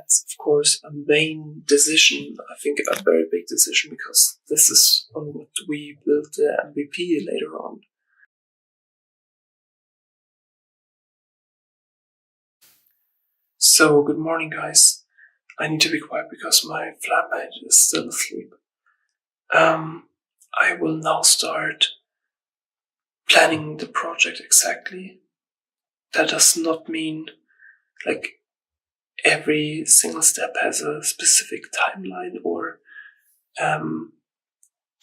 that's, of course, a main decision. I think a very big decision, because this is on what we build the MVP later on. So, good morning, guys. I need to be quiet because my flatmate is still asleep. I will now start planning the project exactly. That does not mean like every single step has a specific timeline or and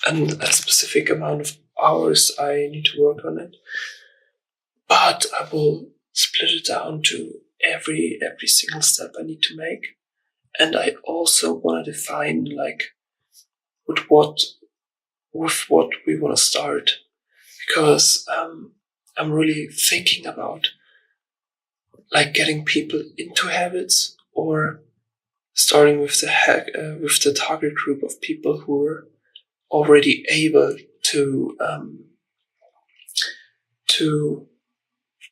a specific amount of hours I need to work on it. But I will split it down to every single step I need to make. And I also want to define with what we want to start, because I'm really thinking about getting people into habits, or starting with the target group of people who are already able to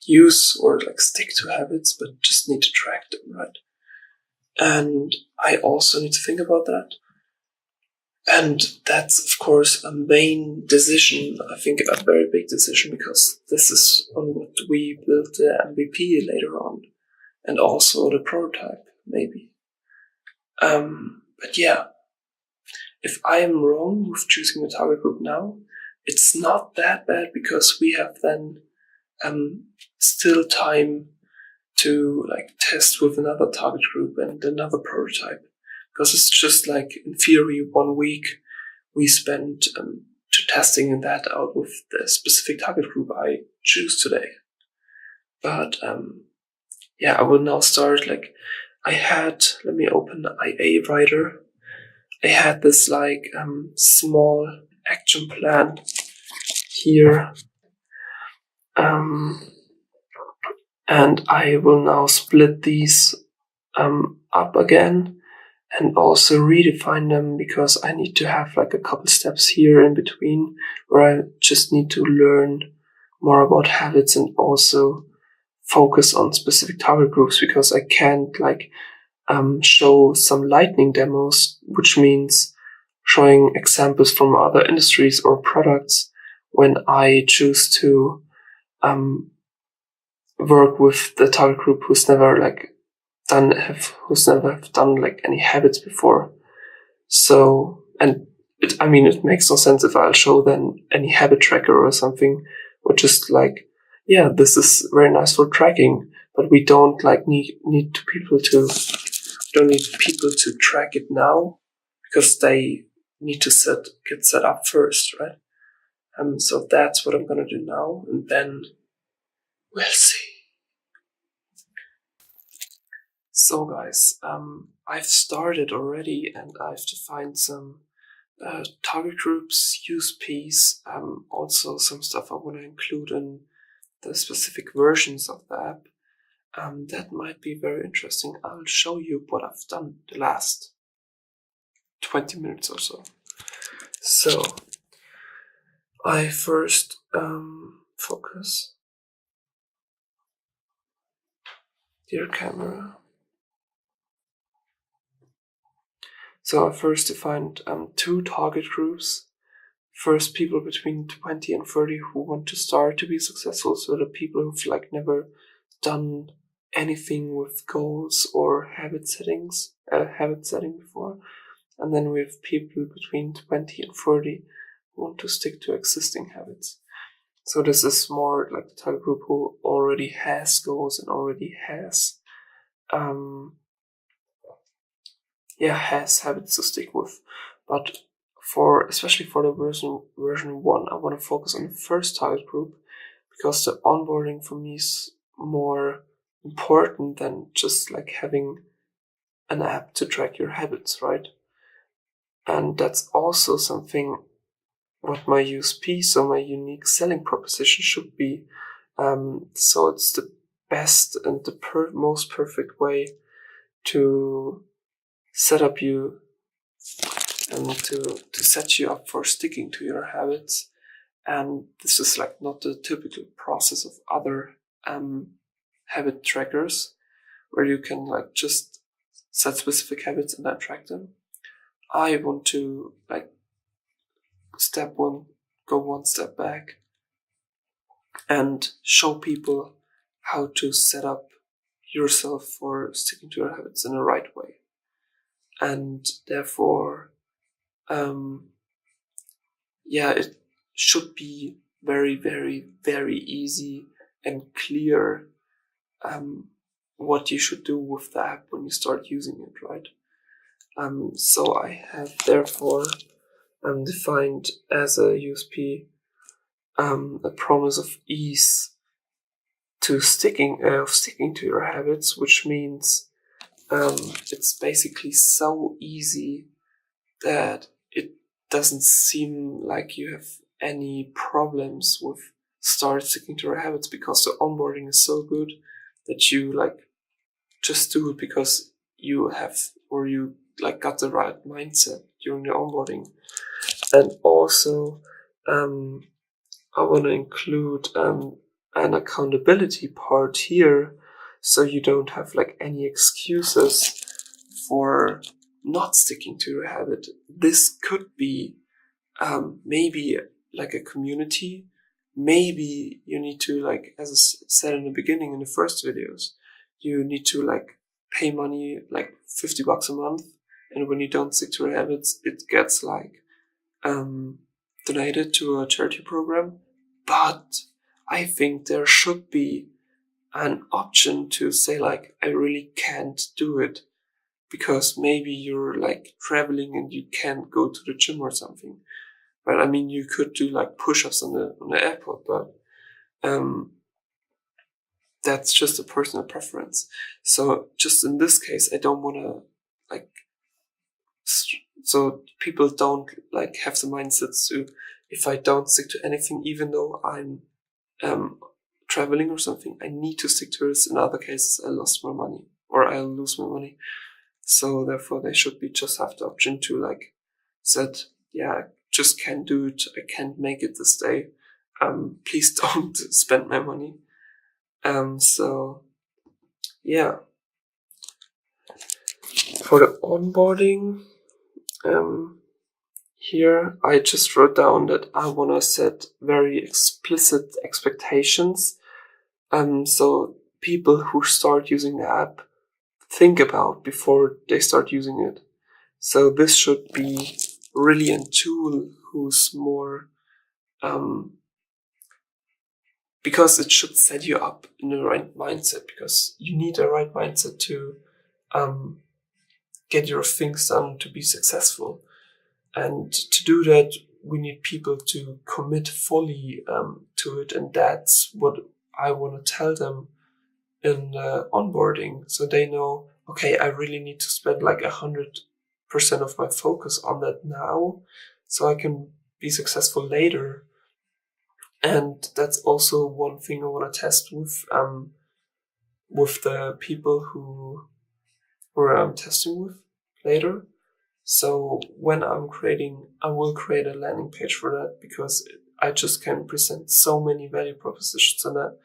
use or stick to habits, but just need to track them, right? And I also need to think about that. And that's, of course, a main decision. I think a very big decision, because this is on what we build the MVP later on, and also the prototype, maybe. But yeah, if I am wrong with choosing the target group now, it's not that bad, because we have then still time to test with another target group and another prototype. Because it's just in theory, 1 week we spend to testing that out with the specific target group I choose today. But I will now start. Let me open the IA writer. I had this small action plan here, and I will now split these up again. And also redefine them, because I need to have a couple steps here in between where I just need to learn more about habits and also focus on specific target groups, because I can't show some lightning demos, which means showing examples from other industries or products, when I choose to work with the target group who's never done any habits before. So, and it makes no sense if I'll show them any habit tracker or something, or just this is very nice for tracking, but we don't need people to track it now, because they need to get set up first, right? So that's what I'm gonna do now, and then we'll see. So guys, I've started already, and I've defined some target groups, USPs, also some stuff I want to include in the specific versions of the app. That might be very interesting. I'll show you what I've done the last 20 minutes or so. So, I first focus. Dear camera. So I first defined 2 target groups. First, people between 20 and 30 who want to start to be successful. So the people who've never done anything with goals or habit setting before. And then we have people between 20 and 30 who want to stick to existing habits. So this is more the target group who already has goals and already has has habits to stick with. But especially for the version 1, I want to focus on the first target group, because the onboarding for me is more important than just having an app to track your habits, right? And that's also something what my USP, so my unique selling proposition, should be. So it's the best and the most perfect way to set up you and to set you up for sticking to your habits. And this is not the typical process of other habit trackers, where you can just set specific habits and then track them. I want to go one step back and show people how to set up yourself for sticking to your habits in the right way. And therefore, it should be very, very, very easy and clear what you should do with the app when you start using it, right? So I have therefore defined as a USP a promise of ease to sticking to your habits, which means it's basically so easy that it doesn't seem like you have any problems with start sticking to your habits, because the onboarding is so good that you just do it because you have, or you got the right mindset during the onboarding. And also I want to include an accountability part here, so you don't have any excuses for not sticking to your habit. This could be maybe a community. Maybe you need to, as I said in the beginning in the first videos, you need to pay money, $50 a month, and when you don't stick to your habits, it gets donated to a charity program. But I think there should be an option to say I really can't do it, because maybe you're traveling and you can't go to the gym or something. But I mean, you could do push-ups on the airport, but that's just a personal preference. So just in this case, I don't want to so people don't have the mindset to, if I don't stick to anything, even though I'm traveling or something, I need to stick to it. In other cases, I lost my money or I'll lose my money. So therefore, they should just have the option to said, I just can't do it. I can't make it this day. Please don't spend my money. So yeah. For the onboarding, here I just wrote down that I want to set very explicit expectations. So people who start using the app think about before they start using it. So this should be really a tool who's more, because it should set you up in the right mindset, because you need a right mindset to get your things done to be successful. And to do that, we need people to commit fully to it. And that's what I want to tell them in onboarding. So they know, okay, I really need to spend 100% of my focus on that now, so I can be successful later. And that's also one thing I want to test with the people who I'm testing with later. So when I will create a landing page for that, because I just can present so many value propositions on that.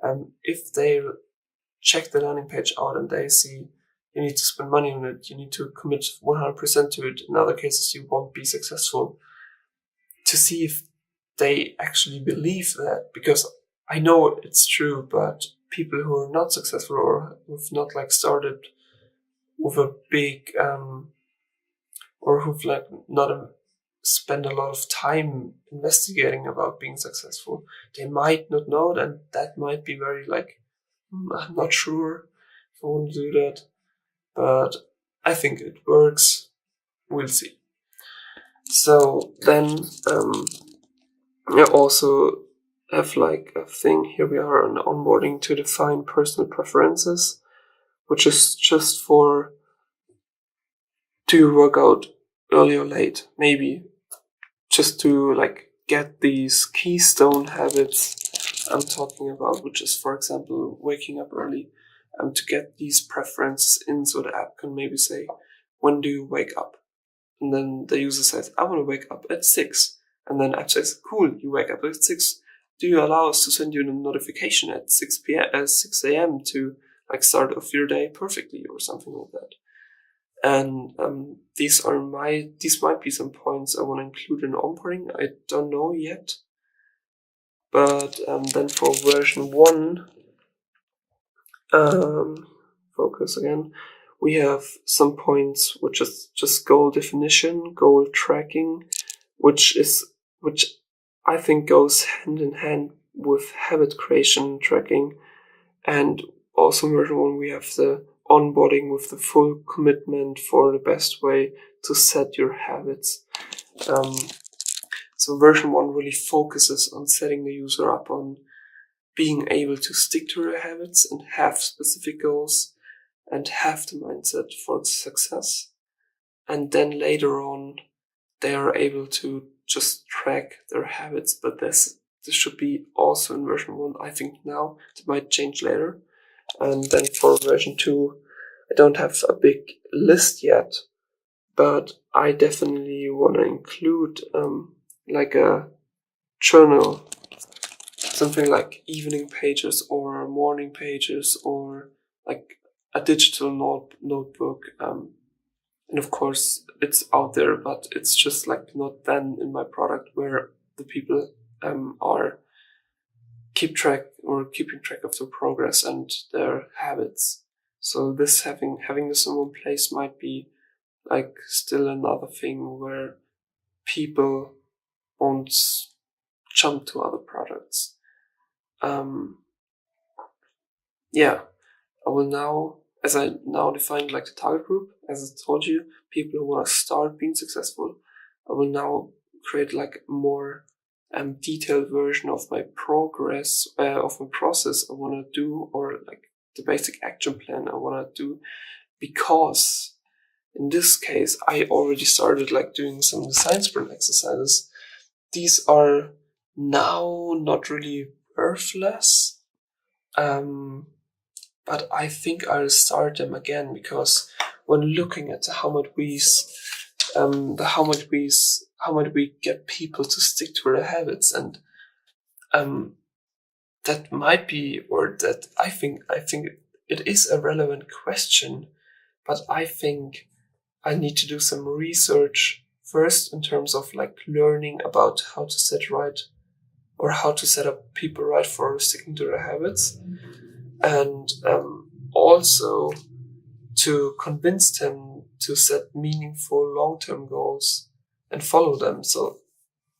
And if they check the landing page out and they see you need to spend money on it, you need to commit 100% to it. In other cases, you won't be successful. To see if they actually believe that, because I know it's true, but people who are not successful or who've not started with a big or who've not spend a lot of time investigating about being successful, they might not know it, and that might be very I'm not sure if I want to do that, but I think it works. We'll see. So then I also have a thing, here we are on onboarding, to define personal preferences, which is just for, do you work out early or late? Maybe just to get these keystone habits I'm talking about, which is, for example, waking up early, to get these preferences in, so the app can maybe say, when do you wake up? And then the user says, I want to wake up at 6. And then app says, cool, you wake up at 6. Do you allow us to send you a notification at 6 a.m. to start off your day perfectly, or something like that? And these might be some points I want to include in onboarding. I don't know yet. But then for version 1, focus again, we have some points which is just goal definition, goal tracking, which I think goes hand in hand with habit creation tracking. And also in version 1 we have the onboarding with the full commitment for the best way to set your habits. So version 1 really focuses on setting the user up on being able to stick to their habits and have specific goals and have the mindset for success. And then later on, they are able to just track their habits. But this should be also in version 1. I think now it might change later. And then for version 2, I don't have a big list yet, but I definitely want to include like a journal, something like evening pages or morning pages or like a digital notebook. And of course it's out there, but it's just like not then in my product where the people are keeping track of their progress and their habits. So this having this in one place might be like still another thing where people won't jump to other products. I will now, as I now defined like the target group, as I told you, people who want to start being successful, I will now create like a more detailed version of my progress, of my process I want to do, or like the basic action plan I want to do, because in this case, I already started like doing some design sprint exercises. These are now not really worthless, but I think I'll start them again, because when looking at how might we get people to stick to their habits, and that might be, or that I think it is a relevant question, but I think I need to do some research first in terms of like learning about how to set right, or how to set up people right for sticking to their habits, and also to convince them to set meaningful long-term goals and follow them. So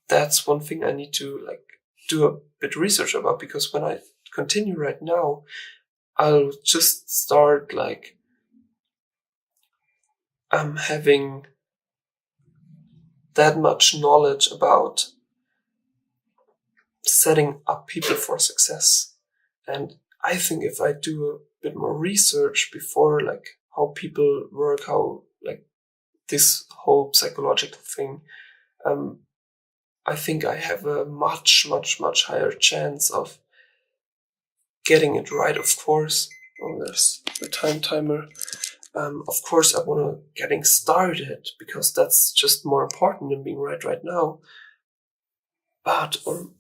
that's one thing I need to like do a bit research about, because when I continue right now, I'll just start like having that much knowledge about setting up people for success. And I think if I do a bit more research before, like how people work, how like this whole psychological thing, I think I have a much higher chance of getting it right. Of course, there's the time timer. Of course, I want to getting started, because that's just more important than being right now. But I'm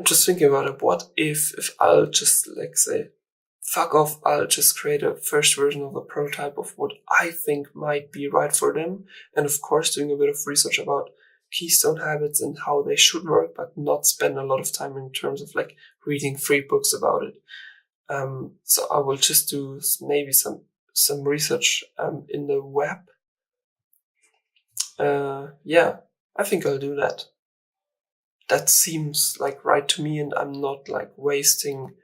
just thinking about it. What if I'll just like say, fuck off, I'll just create a first version of a prototype of what I think might be right for them. And of course, doing a bit of research about keystone habits and how they should work, but not spend a lot of time in terms of like reading free books about it. So I will just do maybe some research in the web. I think I'll do that. That seems like right to me, and I'm not like wasting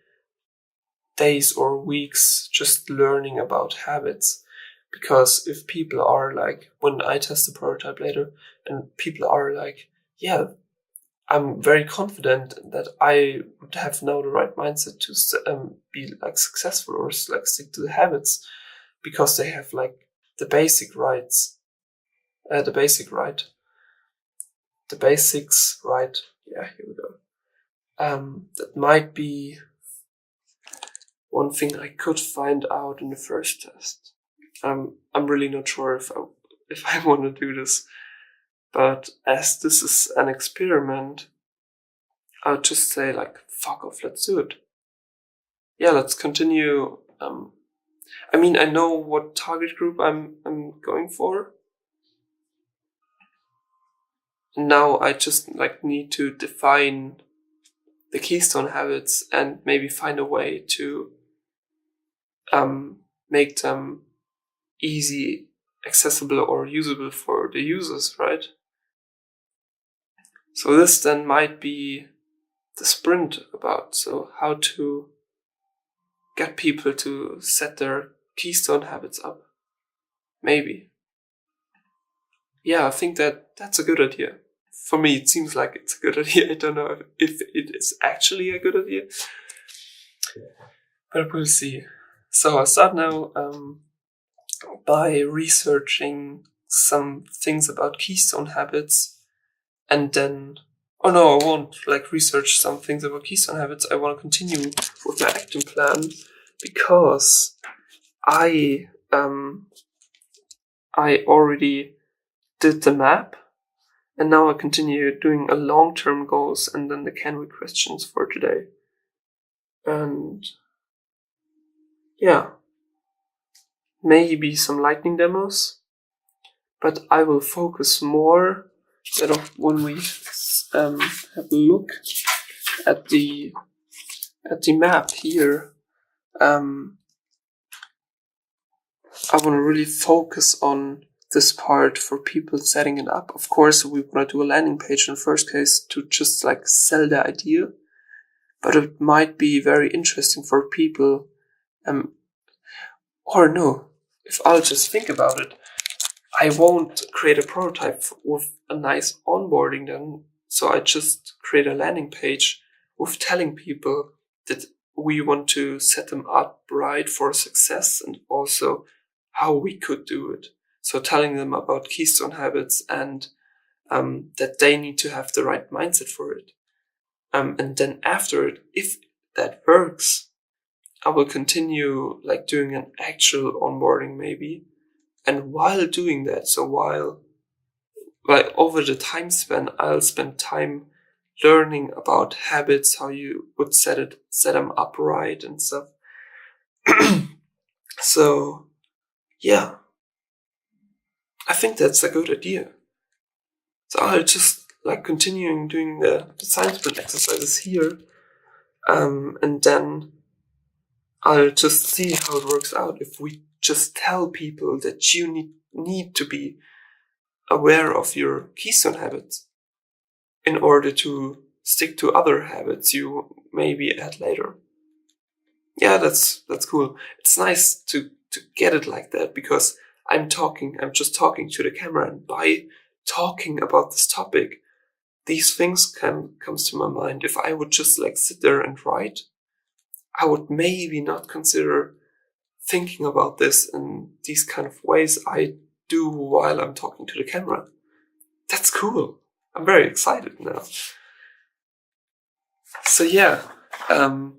days or weeks just learning about habits. Because if people are like, when I test the prototype later, and people are like, yeah, I'm very confident that I would have now the right mindset to be like successful, or like stick to the habits, because they have like the basics right. Yeah, here we go. That might be one thing I could find out in the first test. I'm really not sure if I want to do this, but as this is an experiment, I'll just say like, fuck off, let's do it. Yeah, let's continue I mean, I know what target group I'm going for. Now I just need to define the keystone habits and maybe find a way to make them easy, accessible, or usable for the users, right? So this then might be the sprint about, so how to get people to set their keystone habits up. Maybe. Yeah, I think that's a good idea. For me, it seems like it's a good idea. I don't know if it is actually a good idea, but we'll see. So I start now by researching some things about keystone habits, and then, oh no, I won't research some things about keystone habits. I want to continue with my action plan because I already did the map, and now I continue doing a long-term goals and then the can we questions for today. And yeah, maybe some lightning demos, but I will focus more when we have a look at the map here. I want to really focus on this part for people setting it up. Of course, we want to do a landing page in the first case to just sell the idea, but it might be very interesting for people. Or no, if I'll just think about it, I won't create a prototype with a nice onboarding then. So I just create a landing page with telling people that we want to set them up right for success and also how we could do it. So telling them about keystone habits and that they need to have the right mindset for it. And then after it, if that works, I will continue doing an actual onboarding maybe. And while doing that, so while over the time span, I'll spend time learning about habits, how you would set them up right and stuff. So yeah, I think that's a good idea. So I'll just continuing doing the science sprint exercises here, and then I'll just see how it works out. If we just tell people that you need to be aware of your keystone habits in order to stick to other habits you maybe add later. Yeah, that's cool. It's nice to get it like that because I'm just talking to the camera, and by talking about this topic, these things comes to my mind. If I would just sit there and write, I would maybe not consider thinking about this in these kind of ways I do while I'm talking to the camera. That's cool. I'm very excited now. So yeah, I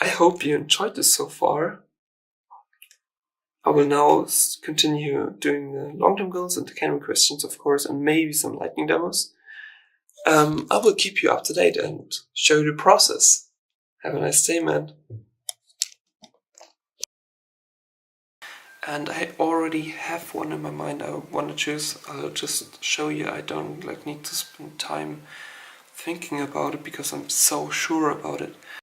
hope you enjoyed this so far. I will now continue doing the long-term goals and the can we questions, of course, and maybe some lightning demos. I will keep you up to date and show you the process. Have a nice day, man. And I already have one in my mind I want to choose. I'll just show you. I don't need to spend time thinking about it because I'm so sure about it.